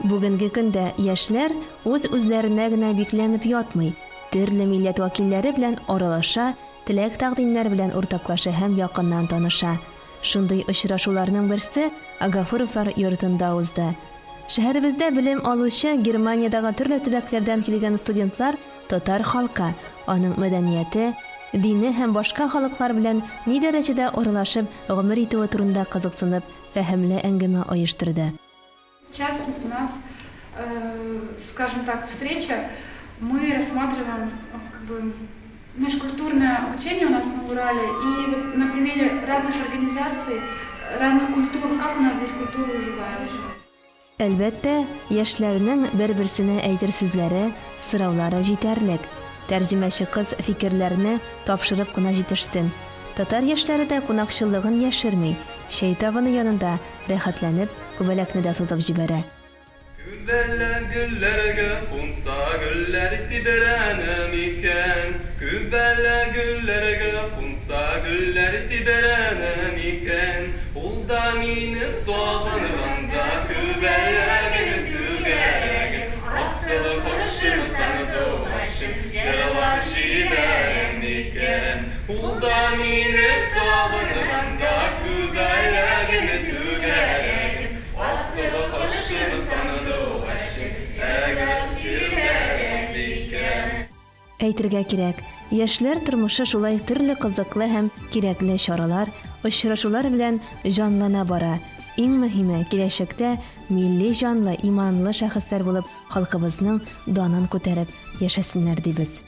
Бүгенге көндә яшьләр үз-үзләренә генә бикләнеп ятмый, төрле милләт вәкилләре белән аралаша, теләк тәкъдимнәр белән уртаклаша һәм якыннан таныша. Шундый очрашуларның берсе Агафуровлар йортында узды. Шәһәребездә белем алучы Германиядәге төрле төбәкләрдән килгән студентлар татар халкы, аның мәдәнияте, дине һәм башка халыклар белән ни дәрәҗәдә аралашып гомер итүе турында кызыксынып, фәһемле әңгәмә оештырды. Сейчас у нас, скажем так, встреча, мы рассматриваем межкультурное учение у нас на Урале, и вот на примере разных организаций, разных культур, как у нас здесь культура уживается. Әлбәттә, яшьләрнең бер-берсенә әйтер сүзләре, сораулары җитәрлек. Тәрҗемәче кыз фикерләрне тапшырып кына җитешсен. Татар яшьләре дә кунакчыллыгын яшерми, чәй табыны янында рәхәтләнеп күбәләкне дә сузып җибәрә. Күбәлә гөлләргә кунса гөлләр тибәрәнем икән. Күбәлә гөлләргә кунса гөлләр тибәрәнем икән. Ул да мине сагынганда күбәләгем түгәрәгем. Асылы кошым саны башым җырлар җибәрәм икән. Ул да мине сагынганда күбәләгем түгәрәгем. Асылы кошым саны башым җырлар җибәрәм икән. Әйтергә кирәк, яшьләр тормышы шулай төрле кызыклы һәм кирәкле чаралар, очрашулар белән җанлана бара. Иң мөһиме, киләчәктә милли җанлы, иманлы шәхесләр булып, халкыбызның данын күтәреп яшәсеннәр дибез.